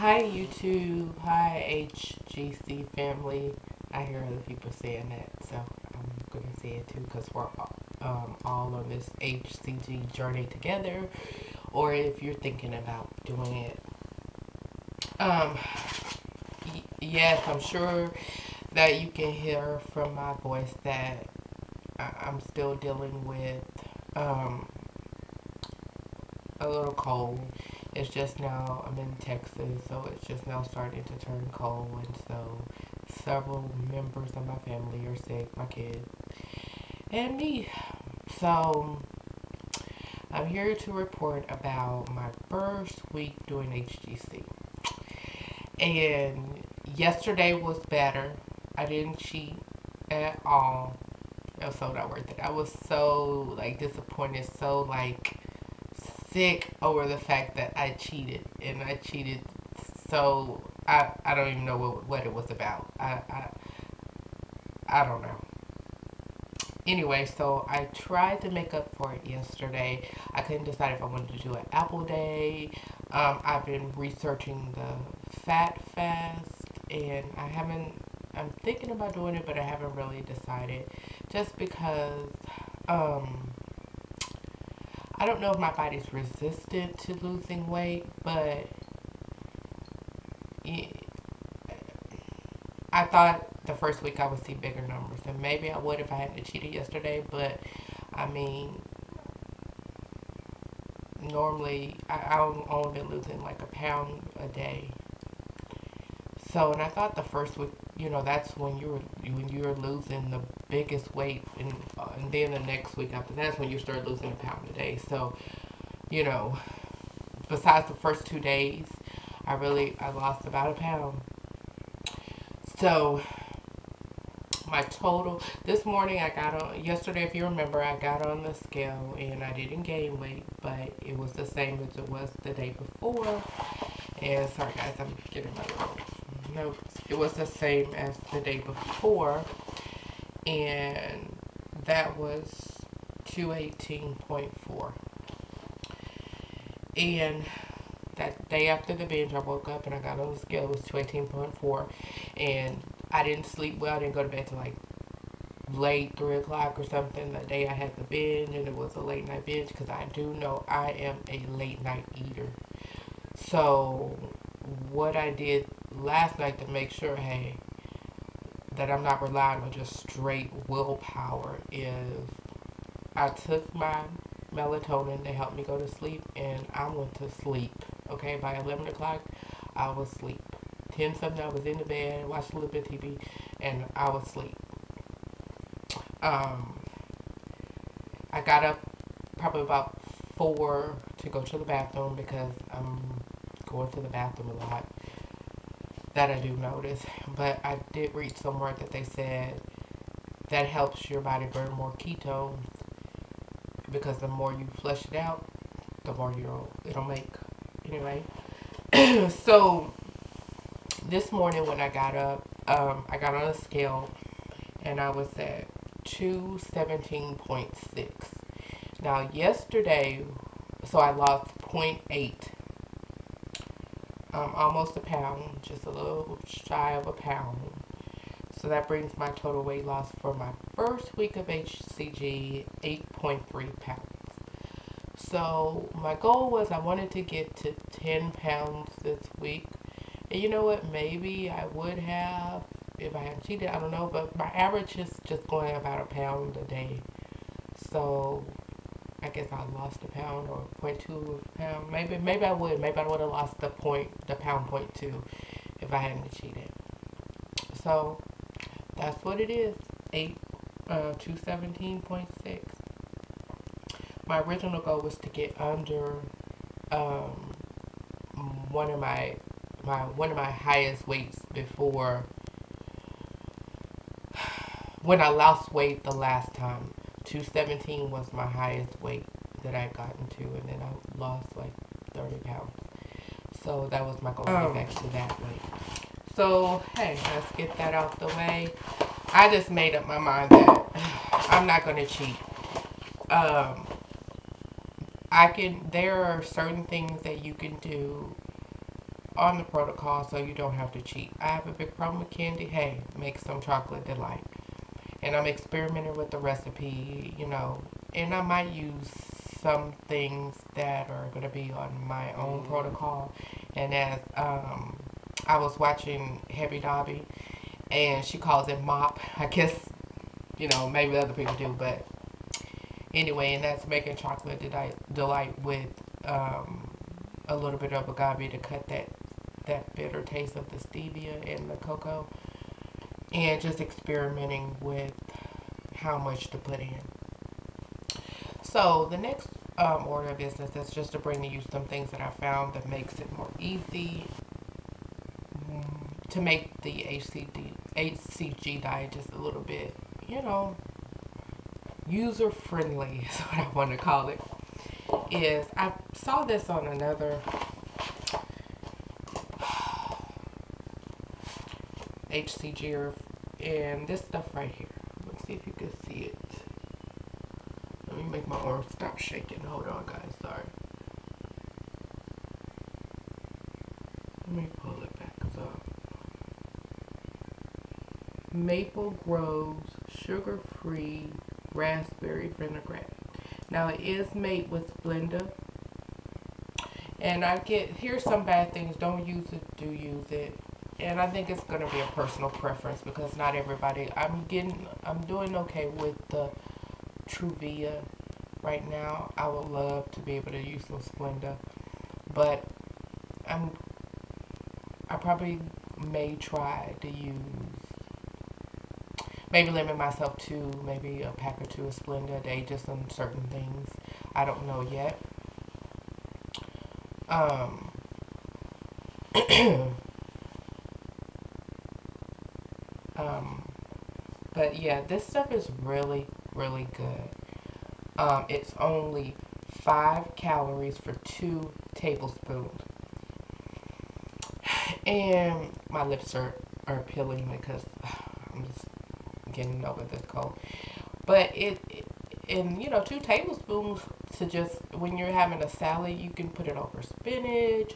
Hi YouTube, hi HGC family. I hear other people saying that, so I'm going to say it too because we're all on this HCG journey together, or if you're thinking about doing it. Yes, I'm sure that you can hear from my voice that I'm still dealing with a little cold. It's just now, I'm in Texas, so it's just now starting to turn cold, and so several members of my family are sick, my kids, and me. So, I'm here to report about my first week doing HGC. And yesterday was better. I didn't cheat at all. It was so not worth it. I was so, disappointed, so, sick over the fact that I cheated, and I cheated, so I don't even know what it was about. I don't know. Anyway, so I tried to make up for it yesterday. I couldn't decide if I wanted to do an apple day. I've been researching the fat fast, and I'm thinking about doing it, but I haven't really decided, just because I don't know if my body's resistant to losing weight, but I thought the first week I would see bigger numbers, and maybe I would if I hadn't cheated yesterday, but I mean, normally I've only been losing like a pound a day. So, and I thought the first week, that's when you're losing the biggest weight, and then the next week after that's when you start losing a pound a day. So, besides the first 2 days, I lost about a pound. So, my total this morning, yesterday, if you remember, I got on the scale and I didn't gain weight, but it was the same as it was the day before. And sorry guys, I'm getting my little notes. It was the same as the day before, and that was 218.4. And that day after the binge, I woke up and I got on the scale. It was 218.4, and I didn't sleep well. I didn't go to bed till like late 3 o'clock or something. The day I had the binge, and it was a late night binge, because I do know I am a late night eater. So what I did last night to make sure, hey, that I'm not relying on just straight willpower, is I took my melatonin to help me go to sleep, and I went to sleep. Okay, by 11 o'clock, I was asleep. 10 something, I was in the bed, watched a little bit of TV, and I was asleep. I got up probably about 4 to go to the bathroom, because I'm going to the bathroom a lot. That I do notice. But I did read somewhere that they said that helps your body burn more ketones, because the more you flush it out, the more it'll make. Anyway, so this morning when I got up, I got on a scale, and I was at 217.6. Now yesterday, so I lost 0.8, almost a pound, just a little shy of a pound. So that brings my total weight loss for my first week of HCG 8.3 pounds. So my goal was I wanted to get to 10 pounds this week. And you know what? Maybe I would have if I hadn't cheated. I don't know. But my average is just going about a pound a day. So I guess I lost a pound, or 0.2 of a pound. Maybe I would. Maybe I would have lost the pound 0.2 if I hadn't cheated. So that's what it is. 217.6. My original goal was to get under one of my highest weights before, when I lost weight the last time. 217 was my highest weight that I gotten to, and then I lost like 30 pounds. So that was my goal, to get back to that weight. So hey, let's get that out the way. I just made up my mind that I'm not going to cheat. There are certain things that you can do on the protocol so you don't have to cheat. I have a big problem with candy. Hey, make some chocolate delight. And I'm experimenting with the recipe, you know, and I might use some things that are going to be on my own protocol. And as I was watching Heavy Dobby, and she calls it mop. I guess, you know, maybe other people do, but anyway, and that's making chocolate delight with a little bit of agave to cut that bitter taste of the stevia and the cocoa, and just experimenting with how much to put in. So the next order of business is just to bring to you some things that I found that makes it more easy to make the Hcg diet just a little bit, you know, user friendly is what I want to call it. Is I saw this on another HCG, and this stuff right here. Let's see if you can see it. Let me make my arm stop shaking. Hold on, guys. Sorry. Let me pull it back up. Maple Groves sugar-free raspberry vinaigrette. Now it is made with Splenda, and here's some bad things. Don't use it, do use it. And I think it's going to be a personal preference because not everybody. I'm doing okay with the Truvia right now. I would love to be able to use some Splenda, but I probably may try to use, maybe limit myself to maybe a pack or two of Splenda a day, just on certain things. I don't know yet. But yeah, this stuff is really, really good. It's only 5 calories for 2 tablespoons. And my lips are peeling because I'm just getting over this cold. But and you know, 2 tablespoons to just, when you're having a salad, you can put it over spinach.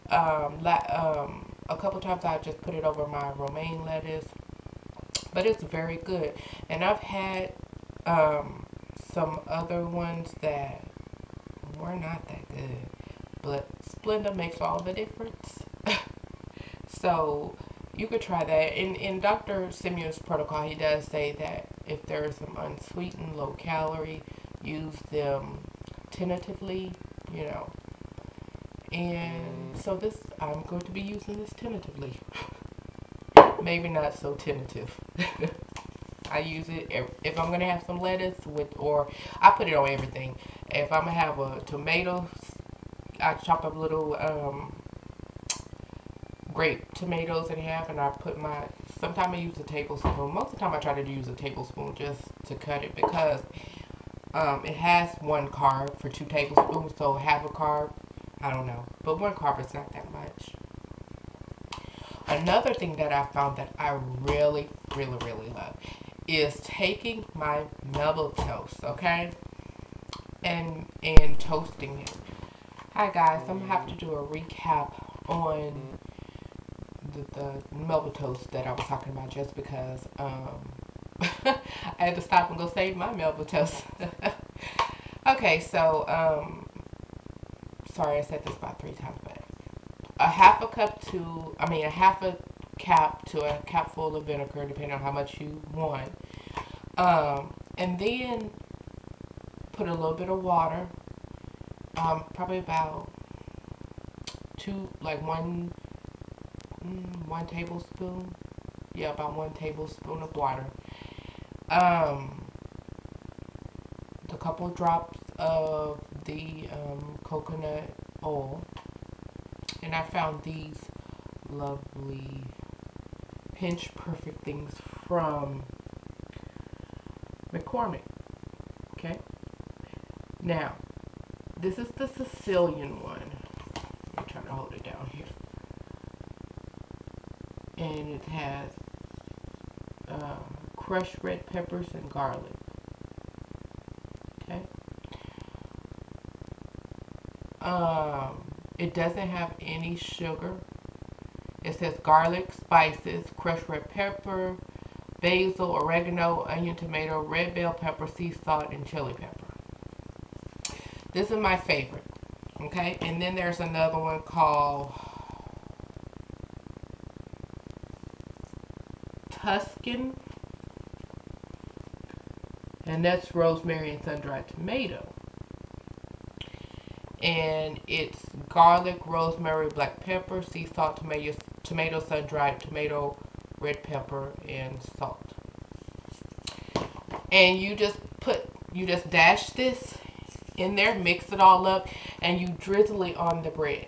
A couple times I just put it over my romaine lettuce. But it's very good. And I've had some other ones that were not that good. But Splenda makes all the difference. So you could try that. In Dr. Simeon's protocol, he does say that if there's some unsweetened, low calorie, use them tentatively, you know. And so I'm going to be using this tentatively. Maybe not so tentative. I use it if I'm going to have some lettuce or I put it on everything. If I'm going to have a tomato, I chop up little grape tomatoes in half, and I put sometimes I use a tablespoon. Most of the time I try to use a tablespoon just to cut it because it has 1 carb for 2 tablespoons, so half a carb, I don't know. But 1 carb is not that much. Another thing that I found that I really, really, really love is taking my mellow toast, okay, and toasting it. Hi guys, I'm gonna have to do a recap on the mellow toast that I was talking about just because I had to stop and go save my mellow toast. Okay, so sorry I said this about 3 times, but a half a cap to a capful of vinegar, depending on how much you want. And then put a little bit of water, probably about 1 tablespoon. Yeah, about 1 tablespoon of water. A couple drops of the coconut oil. And I found these lovely Pinch Perfect things from McCormick. Okay. Now, this is the Sicilian one. I'm trying to hold it down here. And it has crushed red peppers and garlic. Okay. It doesn't have any sugar It says garlic, spices, crushed red pepper, basil, oregano, onion, tomato, red bell pepper, sea salt, and chili pepper. This is my favorite. Okay, and then there's another one called Tuscan, and that's rosemary and sun-dried tomato. And it's garlic, rosemary, black pepper, sea salt, tomato, sun-dried tomato, red pepper, and salt. And you just dash this in there, mix it all up, and you drizzle it on the bread,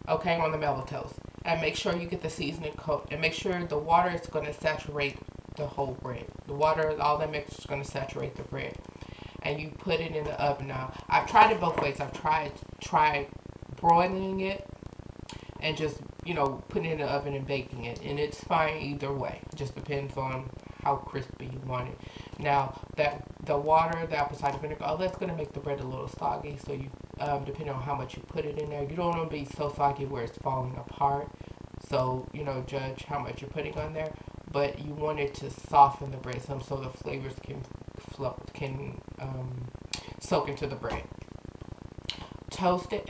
okay, on the mellow toast. And make sure you get the seasoning coat, and make sure the water is going to saturate the whole bread. The water, all that mix is going to saturate the bread. And you put it in the oven. Now, I've tried it both ways. I've tried broiling it and just, you know, putting it in the oven and baking it. And it's fine either way. It just depends on how crispy you want it. Now, the water, the apple cider vinegar, all that's going to make the bread a little soggy. So you, depending on how much you put it in there, you don't want to be so soggy where it's falling apart. So, you know, judge how much you're putting on there. But you want it to soften the bread some so the flavors can soak into the bread. Toast it.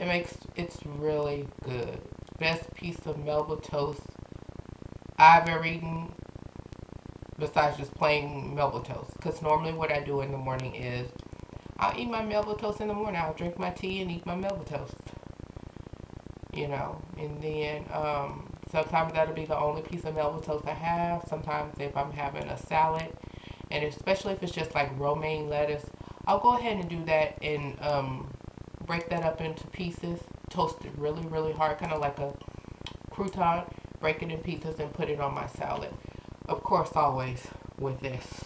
It's really good. Best piece of Melba toast I've ever eaten, besides just plain Melba toast. Because normally what I do in the morning is I'll eat my Melba toast in the morning. I'll drink my tea and eat my Melba toast. You know, and then sometimes that'll be the only piece of Melba toast I have. Sometimes if I'm having a salad, and especially if it's just like romaine lettuce, I'll go ahead and do that and break that up into pieces. Toast it really, really hard, kind of like a crouton. Break it in pieces and put it on my salad. Of course, always with this.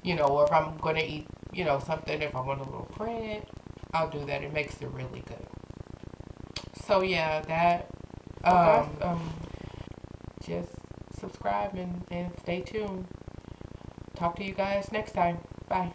You know, or if I'm going to eat, you know, something, if I want a little bread, I'll do that. It makes it really good. So, yeah, that, just subscribe and stay tuned. Talk to you guys next time. Bye.